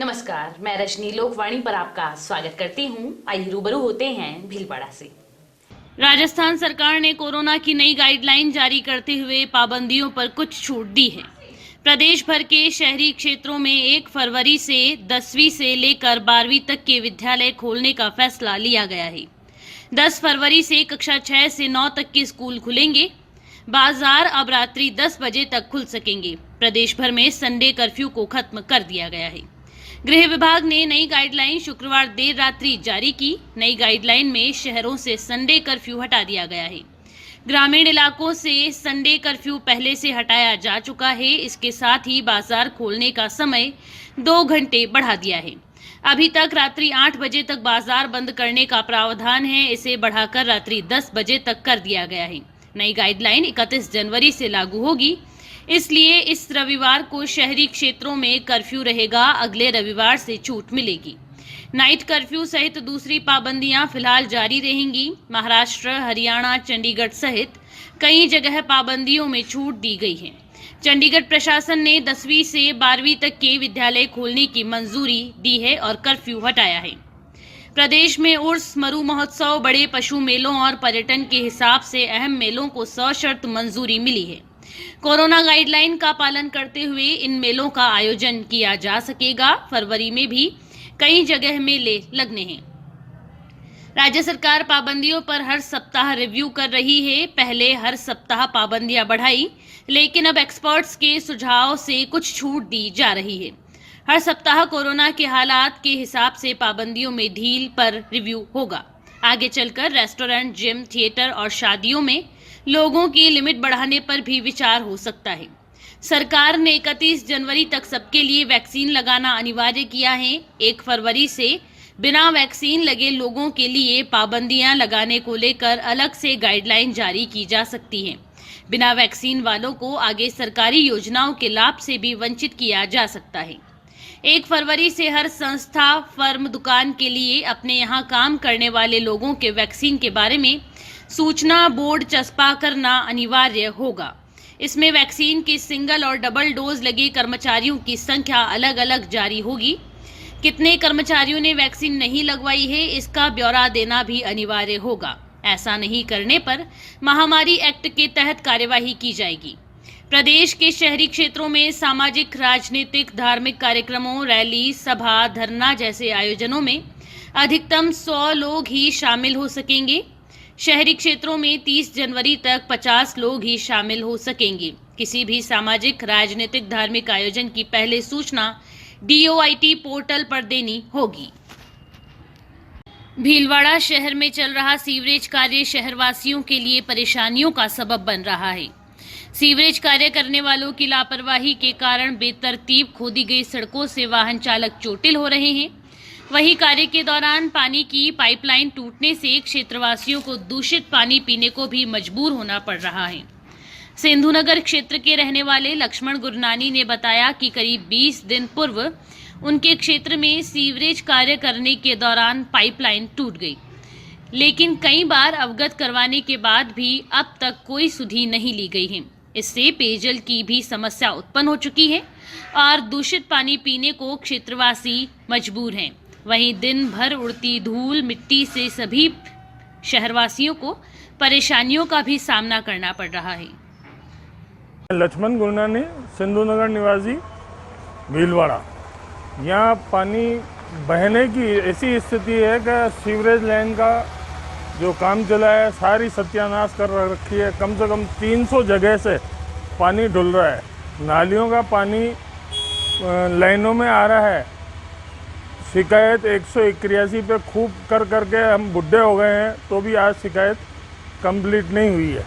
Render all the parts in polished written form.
नमस्कार, मैं रजनी लोकवाणी पर आपका स्वागत करती हूं। आइए रूबरू होते हैं भीलवाड़ा से। राजस्थान सरकार ने कोरोना की नई गाइडलाइन जारी करते हुए पाबंदियों पर कुछ छूट दी है। प्रदेश भर के शहरी क्षेत्रों में 1 फरवरी से 10वीं से लेकर 12वीं तक के विद्यालय खोलने का फैसला लिया गया है। 10 फरवरी से कक्षा 6 से 9 तक के स्कूल खुलेंगे। बाजार अब रात्रि 10 बजे तक खुल सकेंगे। प्रदेश भर में संडे कर्फ्यू को खत्म कर दिया गया है। गृह विभाग ने नई गाइडलाइन शुक्रवार देर रात्रि जारी की। नई गाइडलाइन में शहरों से संडे कर्फ्यू हटा दिया गया है। ग्रामीण इलाकों से संडे कर्फ्यू पहले से हटाया जा चुका है। इसके साथ ही बाजार खोलने का समय 2 घंटे बढ़ा दिया है। अभी तक रात्रि 8 बजे तक बाजार बंद करने का प्रावधान है, इसे बढ़ाकर रात्रि 10 बजे तक कर दिया गया है। नई गाइडलाइन 31 जनवरी से लागू होगी, इसलिए इस रविवार को शहरी क्षेत्रों में कर्फ्यू रहेगा। अगले रविवार से छूट मिलेगी। नाइट कर्फ्यू सहित दूसरी पाबंदियां फिलहाल जारी रहेंगी। महाराष्ट्र, हरियाणा, चंडीगढ़ सहित कई जगह पाबंदियों में छूट दी गई है। चंडीगढ़ प्रशासन ने 10वीं से 12वीं तक के विद्यालय खोलने की मंजूरी दी है और कर्फ्यू हटाया है। प्रदेश में उर्स, मरु महोत्सव, बड़े पशु मेलों और पर्यटन के हिसाब से अहम मेलों को सशर्त मंजूरी मिली है। कोरोना गाइडलाइन का पालन करते हुए इन मेलों का आयोजन किया जा सकेगा। फरवरी में भी कई जगह मेले लगने हैं। राज्य सरकार पाबंदियों पर हर सप्ताह रिव्यू कर रही है। पहले हर सप्ताह पाबंदियां बढ़ाई, लेकिन अब एक्सपर्ट्स के सुझाव से कुछ छूट दी जा रही है। हर सप्ताह कोरोना के हालात के हिसाब से पाबंदियों में ढील पर रिव्यू होगा। आगे चलकर रेस्टोरेंट, जिम, थिएटर और शादियों में लोगों की लिमिट बढ़ाने पर भी विचार हो सकता है। सरकार ने 31 जनवरी तक सबके लिए वैक्सीन लगाना अनिवार्य किया है। 1 फरवरी से बिना वैक्सीन लगे लोगों के लिए पाबंदियां लगाने को लेकर अलग से गाइडलाइन जारी की जा सकती है। बिना वैक्सीन वालों को आगे सरकारी योजनाओं के लाभ से भी वंचित किया जा सकता है। 1 फरवरी से हर संस्था, फर्म, दुकान के लिए अपने यहाँ काम करने वाले लोगों के वैक्सीन के बारे में सूचना बोर्ड चस्पा करना अनिवार्य होगा। इसमें वैक्सीन के सिंगल और डबल डोज लगे कर्मचारियों की संख्या अलग अलग जारी होगी। कितने कर्मचारियों ने वैक्सीन नहीं लगवाई है, इसका ब्यौरा देना भी अनिवार्य होगा। ऐसा नहीं करने पर महामारी एक्ट के तहत कार्यवाही की जाएगी। प्रदेश के शहरी क्षेत्रों में सामाजिक, राजनीतिक, धार्मिक कार्यक्रमों, रैली, सभा, धरना जैसे आयोजनों में अधिकतम 100 लोग ही शामिल हो सकेंगे। शहरी क्षेत्रों में 30 जनवरी तक 50 लोग ही शामिल हो सकेंगे। किसी भी सामाजिक, राजनीतिक, धार्मिक आयोजन की पहले सूचना DOIT पोर्टल पर देनी होगी। भीलवाड़ा शहर में चल रहा सीवरेज कार्य शहरवासियों के लिए परेशानियों का सबब बन रहा है। सीवरेज कार्य करने वालों की लापरवाही के कारण बेतरतीब खोदी गई सड़कों से वाहन चालक चोटिल हो रहे हैं। वहीं कार्य के दौरान पानी की पाइपलाइन टूटने से क्षेत्रवासियों को दूषित पानी पीने को भी मजबूर होना पड़ रहा है। सिंधुनगर क्षेत्र के रहने वाले लक्ष्मण गुरनानी ने बताया कि करीब 20 दिन पूर्व उनके क्षेत्र में सीवरेज कार्य करने के दौरान पाइपलाइन टूट गई, लेकिन कई बार अवगत करवाने के बाद भी अब तक कोई सुधि नहीं ली गई है। इससे पेयजल की भी समस्या उत्पन्न हो चुकी है और दूषित पानी पीने को क्षेत्रवासी मजबूर हैं। वहीं दिन भर उड़ती धूल, मिट्टी से सभी शहरवासियों को परेशानियों का भी सामना करना पड़ रहा है। लक्ष्मण गुरनानी, सिंधुनगर निवासी, भीलवाड़ा। यहाँ पानी बहने की ऐसी स्थिति है कि सीवरेज लाइन का जो काम चला है सारी सत्यानाश कर रखी है। कम से कम 300 जगह से पानी डुल रहा है। नालियों का पानी लाइनों में आ रहा है। शिकायत 181 पे खूब कर करके हम बुढ़े हो गए हैं, तो भी आज शिकायत कंप्लीट नहीं हुई है।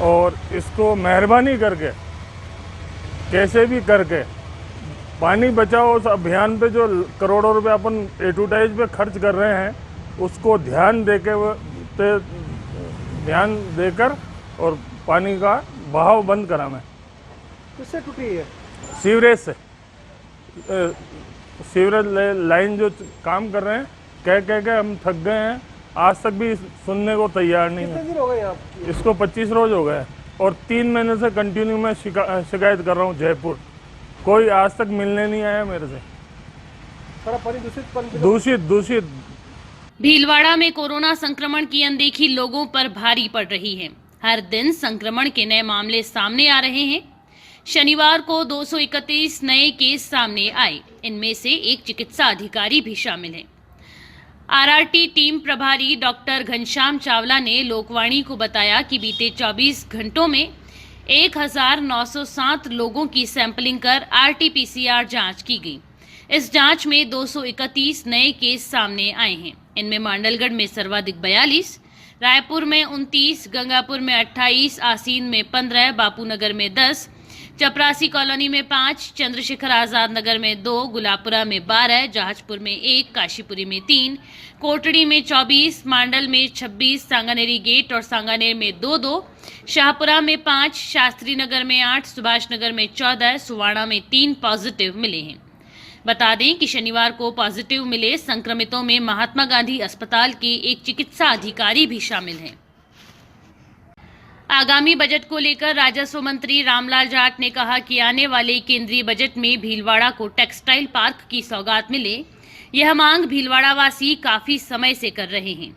और इसको मेहरबानी करके कैसे भी करके पानी बचाओ उस अभियान पे जो करोड़ों रुपए अपन एडवर्टाइज पे खर्च कर रहे हैं, उसको ध्यान देकर और पानी का बहाव बंद कराना। किससे टूटी है? सीवरेज से। सीवरेज लाइन जो काम कर रहे हैं, कह के हम थक गए हैं। आज तक भी सुनने को तैयार नहीं है। कितने दिन हो गए आपको? इसको 25 रोज हो गए और 3 महीने से कंटिन्यू मैं शिकायत कर रहा हूँ जयपुर। कोई आज तक मिलने नहीं आया मेरे से। सारा पानी दूषित पानी दूषित भीलवाड़ा में कोरोना संक्रमण की अनदेखी लोगों पर भारी पड़ रही है। हर दिन संक्रमण के नए मामले सामने आ रहे हैं। शनिवार को 231 नए केस सामने आए। इनमें से एक चिकित्सा अधिकारी भी शामिल है। आरआरटी टीम प्रभारी डॉक्टर घनश्याम चावला ने लोकवाणी को बताया कि बीते 24 घंटों में 1907 लोगों की सैंपलिंग कर आरटी-पीसीआर जांच की गई। इस जांच में 231 नए केस सामने आए हैं। इनमें मांडलगढ़ में सर्वाधिक 42, रायपुर में 29, गंगापुर में 28, आसीन में 15, बापूनगर में 10, चपरासी कॉलोनी में 5, चंद्रशेखर आजाद नगर में 2, गुलाबपुरा में 12, जहाजपुर में 1, काशीपुरी में 3, कोटड़ी में 24, मांडल में 26, सांगानेरी गेट और सांगानेर में 2-2, शाहपुरा में 5, शास्त्री नगर में 8, सुभाष नगर में 14, सुवाड़ा में 3 पॉजिटिव मिले हैं। बता दें कि शनिवार को पॉजिटिव मिले संक्रमितों में महात्मा गांधी अस्पताल के एक चिकित्सा अधिकारी भी शामिल हैं। आगामी बजट को लेकर राजस्व मंत्री रामलाल जाट ने कहा कि आने वाले केंद्रीय बजट में भीलवाड़ा को टेक्सटाइल पार्क की सौगात मिले। यह मांग भीलवाड़ा वासी काफी समय से कर रहे हैं।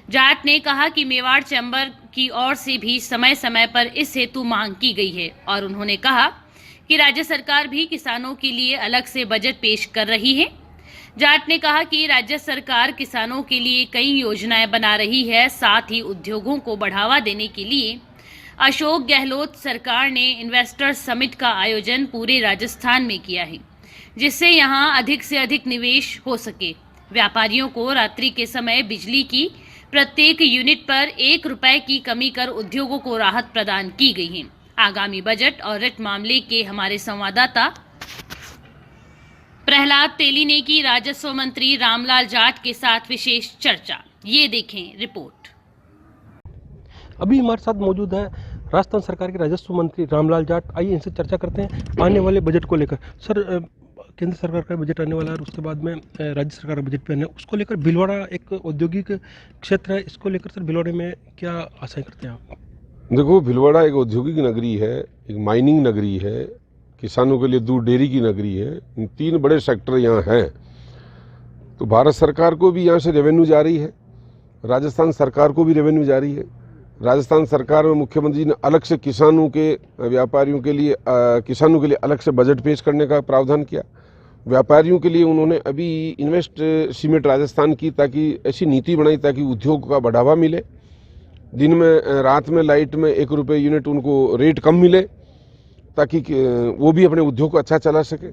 जाट ने कहा कि मेवाड़ चैम्बर की ओर से भी समय समय पर इस हेतु मांग की गई है और उन्होंने कहा कि राज्य सरकार भी किसानों के लिए अलग से बजट पेश कर रही है। जाट ने कहा कि राज्य सरकार किसानों के लिए कई योजनाएं बना रही है। साथ ही उद्योगों को बढ़ावा देने के लिए अशोक गहलोत सरकार ने इन्वेस्टर समिट का आयोजन पूरे राजस्थान में किया है, जिससे यहां अधिक से अधिक निवेश हो सके। व्यापारियों को रात्रि के समय बिजली की प्रत्येक यूनिट पर 1 रुपए की कमी कर उद्योगों को राहत प्रदान की गई है। आगामी बजट और रिट मामले के हमारे संवाददाता प्रहलाद तेली ने की राजस्व मंत्री रामलाल जाट के साथ विशेष चर्चा। ये देखें रिपोर्ट। अभी हमारे साथ मौजूद है राजस्थान सरकार के राजस्व मंत्री रामलाल जाट। आइए इनसे चर्चा करते हैं आने वाले बजट को लेकर। सर, केंद्र सरकार का बजट आने वाला है और उसके बाद में राज्य सरकार का बजट भी आने, उसको लेकर भीलवाड़ा एक औद्योगिक क्षेत्र है, इसको लेकर सर भीलवाड़े में क्या आशाएं करते हैं आप? देखो, भीलवाड़ा एक औद्योगिक नगरी है, एक माइनिंग नगरी है, किसानों के लिए दूध डेयरी की नगरी है। इन 3 बड़े सेक्टर यहाँ हैं। तो भारत सरकार को भी यहाँ से रेवेन्यू जा रही है, राजस्थान सरकार को भी रेवेन्यू जा रही है। राजस्थान सरकार में मुख्यमंत्री ने अलग से किसानों के व्यापारियों के लिए अलग से बजट पेश करने का प्रावधान किया। व्यापारियों के लिए उन्होंने अभी इन्वेस्ट सीमेंट राजस्थान की ताकि ऐसी नीति बनाई ताकि उद्योग का बढ़ावा मिले। दिन में रात में लाइट में 1 रुपये यूनिट उनको रेट कम मिले ताकि वो भी अपने उद्योग को अच्छा चला सके।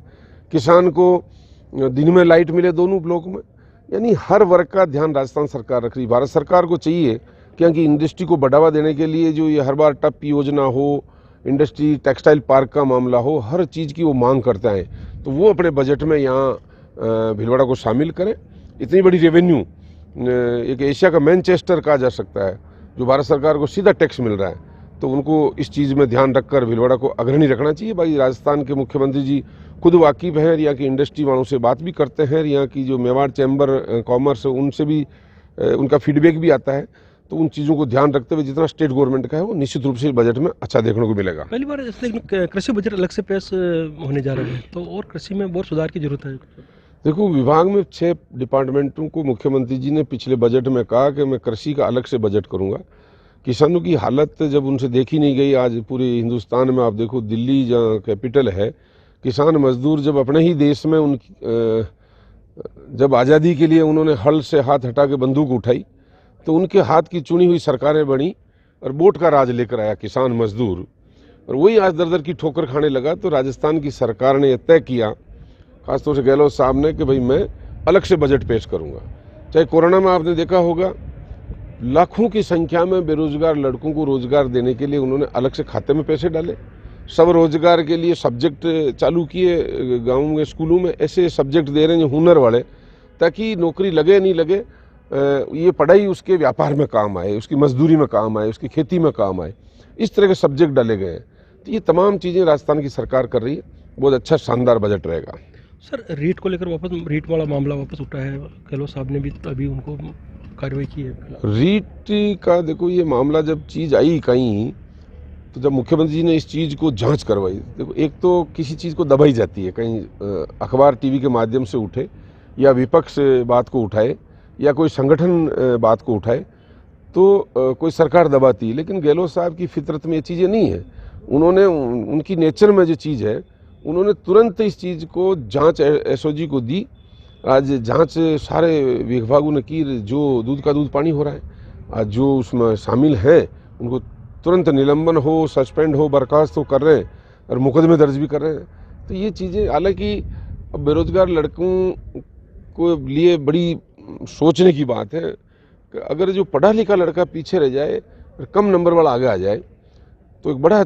किसान को दिन में लाइट मिले दोनों ब्लॉक में। यानी हर वर्ग का ध्यान राजस्थान सरकार रख रही। भारत सरकार को चाहिए क्योंकि इंडस्ट्री को बढ़ावा देने के लिए जो ये हर बार टप योजना हो, इंडस्ट्री टेक्सटाइल पार्क का मामला हो, हर चीज़ की वो मांग करता है। तो वो अपने बजट में यहाँ भीलवाड़ा को शामिल करें। इतनी बड़ी रेवेन्यू, एक एशिया का मैनचेस्टर कहा जा सकता है, जो भारत सरकार को सीधा टैक्स मिल रहा है, तो उनको इस चीज़ में ध्यान रखकर भीलवाड़ा को अग्रणी रखना चाहिए। भाई, राजस्थान के मुख्यमंत्री जी खुद वाकिफ़ हैं, यहाँ की इंडस्ट्री वालों से बात भी करते हैं, यहाँ की जो मेवाड़ चैम्बर कॉमर्स है उनसे भी उनका फीडबैक भी आता है। तो उन चीज़ों को ध्यान रखते हुए जितना स्टेट गवर्नमेंट का है वो निश्चित रूप से बजट में अच्छा देखने को मिलेगा। पहली बार कृषि बजट अलग से पेश होने जा रहे हैं, तो और कृषि में बहुत सुधार की जरूरत है। देखो, विभाग में 6 डिपार्टमेंटों को मुख्यमंत्री जी ने पिछले बजट में कहा कि मैं कृषि का अलग से बजट करूंगा। किसानों की हालत जब उनसे देखी नहीं गई, आज पूरे हिंदुस्तान में आप देखो, दिल्ली जहाँ कैपिटल है, किसान मजदूर जब अपने ही देश में जब आज़ादी के लिए उन्होंने हल से हाथ हटा के बंदूक उठाई, तो उनके हाथ की चुनी हुई सरकारें बनी और वोट का राज लेकर आया किसान मजदूर, और वही आज दर दर की ठोकर खाने लगा। तो राजस्थान की सरकार ने यह तय किया, खासतौर से गहलोत साहब ने, कि भाई मैं अलग से बजट पेश करूंगा। चाहे कोरोना में आपने देखा होगा, लाखों की संख्या में बेरोजगार लड़कों को रोजगार देने के लिए उन्होंने अलग से खाते में पैसे डाले। सब रोजगार के लिए सब्जेक्ट चालू किए, गाँव में स्कूलों में ऐसे सब्जेक्ट दे रहे हैं हुनर वाले, ताकि नौकरी लगे नहीं लगे, ये पढ़ाई उसके व्यापार में काम आए, उसकी मजदूरी में काम आए, उसकी खेती में काम आए। इस तरह के सब्जेक्ट डाले गए हैं। तो ये तमाम चीज़ें राजस्थान की सरकार कर रही है। बहुत अच्छा शानदार बजट रहेगा। सर, रेट को लेकर वापस रेट वाला मामला वापस उठा है, गहलोत साहब ने भी अभी उनको कार्रवाई की है। रेट का देखो, ये मामला जब चीज़ आई कहीं, तो जब मुख्यमंत्री जी ने इस चीज़ को जांच करवाई, देखो एक तो किसी चीज़ को दबाई जाती है, कहीं अखबार टीवी के माध्यम से उठे, या विपक्ष बात को उठाए या कोई संगठन बात को उठाए तो कोई सरकार दबाती है। लेकिन गहलोत साहब की फितरत में ये चीज़ें नहीं है। उन्होंने उनकी नेचर में जो चीज़ है, उन्होंने तुरंत इस चीज़ को जांच एसओजी को दी। आज जांच सारे विभागों ने की, जो दूध का दूध पानी हो रहा है। आज जो उसमें शामिल हैं उनको तुरंत निलंबन हो, सस्पेंड हो, बर्खास्त हो कर रहे हैं और मुकदमे दर्ज भी कर रहे हैं। तो ये चीज़ें, हालांकि अब बेरोजगार लड़कों को लिए बड़ी सोचने की बात है कि अगर जो पढ़ा लिखा लड़का पीछे रह जाए और कम नंबर वाला आगे आ जाए तो एक बड़ा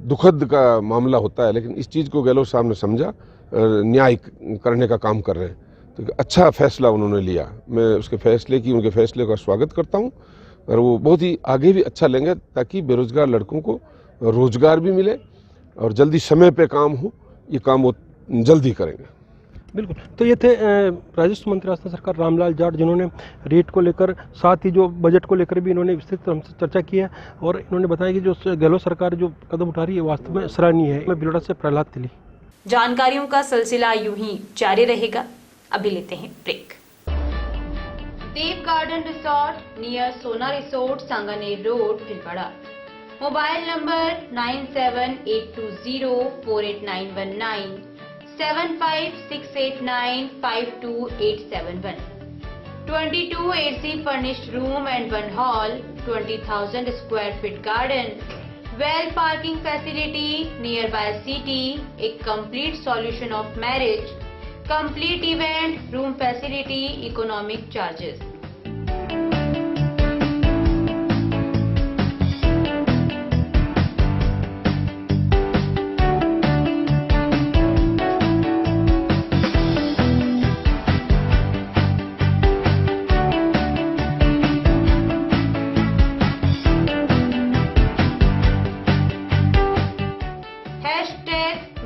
दुखद का मामला होता है। लेकिन इस चीज़ को गहलोत साहब ने समझा, न्याय करने का काम कर रहे हैं। तो अच्छा फैसला उन्होंने लिया। मैं उसके फैसले की, उनके फैसले का स्वागत करता हूँ और वो बहुत ही आगे भी अच्छा लेंगे ताकि बेरोजगार लड़कों को रोजगार भी मिले और जल्दी समय पे काम हो। ये काम वो जल्दी करेंगे। बिल्कुल। तो ये थे राजस्व मंत्री राजस्थान सरकार रामलाल जाट, जिन्होंने रेट को लेकर, साथ ही जो बजट को लेकर भी इन्होंने विस्तृत हमसे चर्चा की है और इन्होंने बताया कि जो गहलोत सरकार जो कदम उठा रही है वास्तव में सराहनीय है। मैं भीलवाड़ा से प्रहलाद तिली। जानकारियों का सिलसिला यूं ही जारी रहेगा। अभी लेते हैं ब्रेक। देव गार्डन रिसोर्ट नियर सोना resort, Sanganer road, Bhilwara. Mobile number 9782048919, 7568952871, 22 AC furnished room and one hall, 20,000 square feet garden, well parking facility nearby city, a complete solution of marriage, complete event, room facility, economic charges.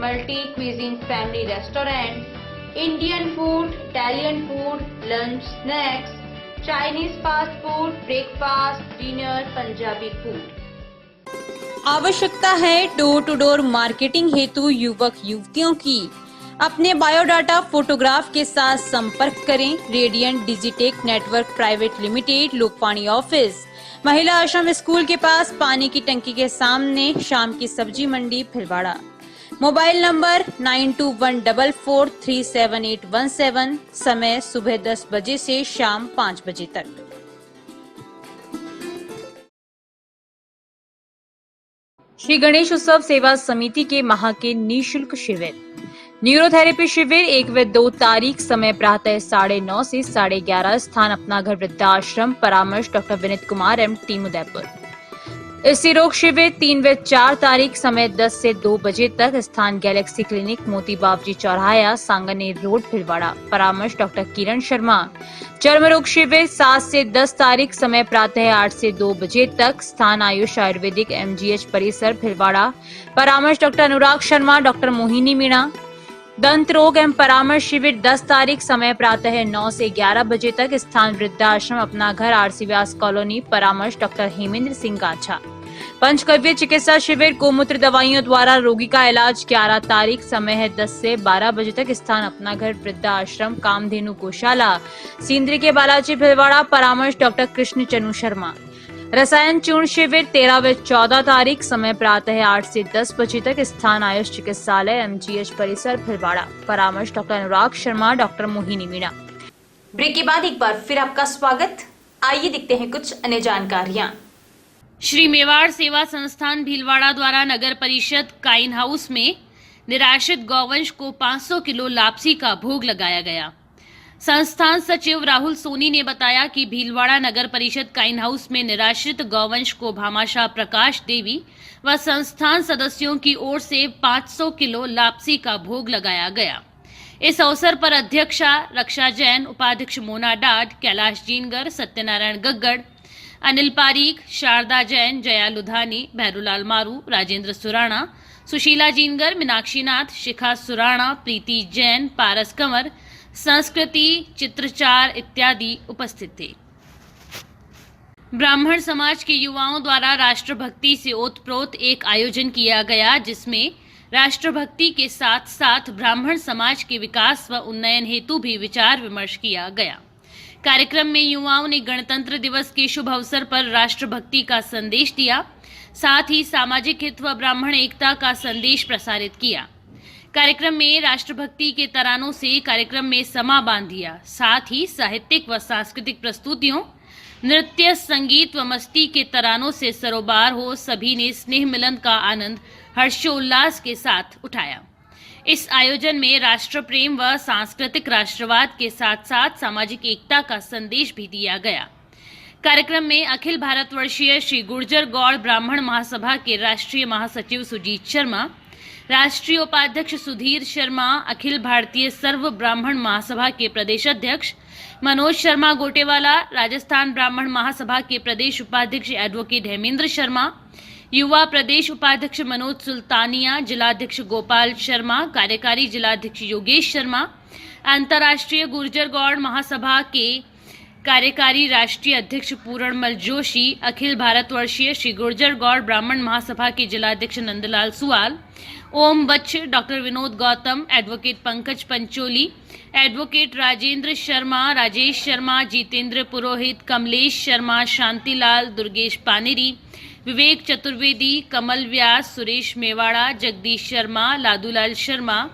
Multi-cuisine family restaurant, Indian food, Italian food, lunch, snacks, Chinese fast food, breakfast, dinner, Punjabi food। आवश्यकता है door to door marketing हेतु युवक युवतियों की। अपने biodata photograph के साथ संपर्क करें। Radiant Digitech network private limited, Lokpani office, Mahila Ashram school के पास, पानी की टंकी के सामने, शाम की सब्जी मंडी, भीलवाड़ा। मोबाइल नंबर 9214437817, समय सुबह 10 बजे से शाम 5 बजे तक। श्री गणेश उत्सव सेवा समिति के माह के निःशुल्क शिविर, न्यूरोथेरेपी शिविर 1 व 2 तारीख, समय प्रातः 9:30 से 11:30, स्थान अपना घर वृद्धाश्रम, परामर्श doctor Vineet Kumar M, team Udaipur. स्त्री रोग शिविर 3 व 4 तारीख, समय 10 से 2 बजे तक, स्थान गैलेक्सी क्लिनिक, मोती बाबजी चौराहा, सांगानेर रोड, भीलवाड़ा, परामर्श डॉक्टर किरण शर्मा। चर्म रोग शिविर 7 से 10 तारीख, समय प्रातः 8 से 2 बजे तक, स्थान आयुष आयुर्वेदिक MGH परिसर, भीलवाड़ा, परामर्श डॉक्टर अनुराग शर्मा, डॉक्टर मोहिनी मीणा। दंत रोग एवं परामर्श शिविर 10 तारीख, समय प्रातः 9 से 11 बजे तक, स्थान वृद्धाश्रम अपना घर, RC व्यास कॉलोनी, परामर्श डॉक्टर हेमेंद्र सिंह गाछा। पंचकव्य चिकित्सा शिविर गोमूत्र दवाइयों द्वारा रोगी का इलाज 11 तारीख, समय है 10 से 12 बजे तक, स्थान अपना घर वृद्धाश्रम कामधेनु गौशाला, सिंदरी के बालाजी, भीलवाड़ा, परामर्श डॉक्टर कृष्ण चनु शर्मा। रसायन चूर्ण शिविर 13 व 14 तारीख, समय प्रातः 8 से 10 बजे तक, स्थान आयुष चिकित्सालय MGH परिसर, भीलवाड़ा, परामर्श doctor Anurag Sharma, doctor Mohini Meena. Break के बाद एक बार फिर आपका स्वागत। आइए देखते हैं कुछ अन्य जानकारियां। श्री मेवाड़ सेवा संस्थान भीलवाड़ा द्वारा नगर परिषद काइन हाउस में निराश्रित गौवंश को 500 किलो लापसी का भोग लगाया गया। संस्थान सचिव राहुल सोनी ने बताया कि भीलवाड़ा नगर परिषद काइन हाउस में निराश्रित गौवंश को भामाशाह प्रकाश देवी व संस्थान सदस्यों की ओर से 500 किलो लापसी का भोग लगाया गया। इस अवसर पर अध्यक्षा रक्षा जैन, उपाध्यक्ष मोना डाड, कैलाश जीनगर, सत्यनारायण गग्गड़, अनिल पारीक, शारदा जैन, जया लुधानी, भैरूलाल मारू, राजेंद्र सुराणा, सुशीला जीनगर, मीनाक्षी नाथ, शिखा सुराणा, प्रीति जैन, पारस कंवर, संस्कृति, चित्रचार इत्यादि उपस्थित थे। ब्राह्मण समाज के युवाओं द्वारा राष्ट्रभक्ति से ओतप्रोत एक आयोजन किया गया, जिसमें राष्ट्रभक्ति के साथ साथ ब्राह्मण समाज के विकास व उन्नयन हेतु भी विचार विमर्श किया गया। कार्यक्रम में युवाओं ने गणतंत्र दिवस के शुभ अवसर पर राष्ट्रभक्ति का संदेश दिया, साथ ही सामाजिक हित व ब्राह्मण एकता का संदेश प्रसारित किया। कार्यक्रम में राष्ट्रभक्ति के तरानों से कार्यक्रम में समा बांध दिया, साथ ही साहित्यिक व सांस्कृतिक प्रस्तुतियों, नृत्य, संगीत व मस्ती के तरानों से सरोबार हो सभी ने स्नेह मिलन का आनंद हर्षोल्लास के साथ उठाया। इस आयोजन में राष्ट्र प्रेम व सांस्कृतिक राष्ट्रवाद के साथ साथ सामाजिक एकता का संदेश भी दिया गया। कार्यक्रम में अखिल भारतवर्षीय श्री गुर्जर गौड़ ब्राह्मण महासभा के राष्ट्रीय महासचिव सुजीत शर्मा, राष्ट्रीय उपाध्यक्ष सुधीर शर्मा, अखिल भारतीय सर्व ब्राह्मण महासभा के प्रदेश अध्यक्ष मनोज शर्मा गोटेवाला, राजस्थान ब्राह्मण महासभा के प्रदेश उपाध्यक्ष एडवोकेट हेमेंद्र शर्मा, युवा प्रदेश उपाध्यक्ष मनोज सुल्तानिया, जिलाध्यक्ष गोपाल शर्मा, कार्यकारी जिलाध्यक्ष योगेश शर्मा, अंतर्राष्ट्रीय गुर्जर गौड़ महासभा के कार्यकारी राष्ट्रीय अध्यक्ष पूरणमल जोशी, अखिल भारतवर्षीय श्री गुर्जर गौड़ ब्राह्मण महासभा के जिलाध्यक्ष नंदलाल सुवाल, ओम बच्च, doctor Vinod Gautam, advocate Pankaj Pancholi, advocate Rajendra Sharma, Rajesh Sharma, Jitendra Purohit, Kamlesh Sharma, Shantilal, Durgesh Paneri, Vivek Chaturvedi, Kamal Vyas, Suresh Mewada, Jagdish Sharma, Ladulal Sharma,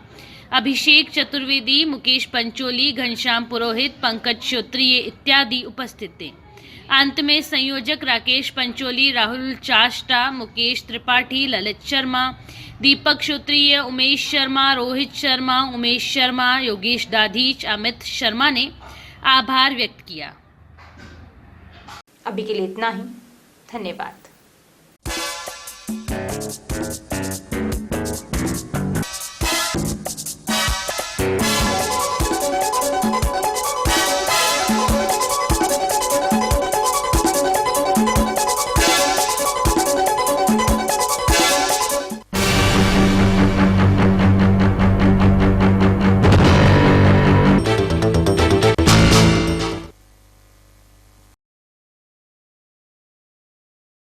Abhishek Chaturvedi, Mukesh Pancholi, Ghanshyam Purohit, Pankaj Shrotriya इत्यादि उपस्थित थे। अंत में संयोजक राकेश पंचोली, राहुल चाष्टा, मुकेश त्रिपाठी, ललित शर्मा, दीपक श्रोत्रिय, उमेश शर्मा, रोहित शर्मा, उमेश शर्मा, योगेश दाधीच, अमित शर्मा ने आभार व्यक्त किया। अभी के लिए इतना ही। धन्यवाद।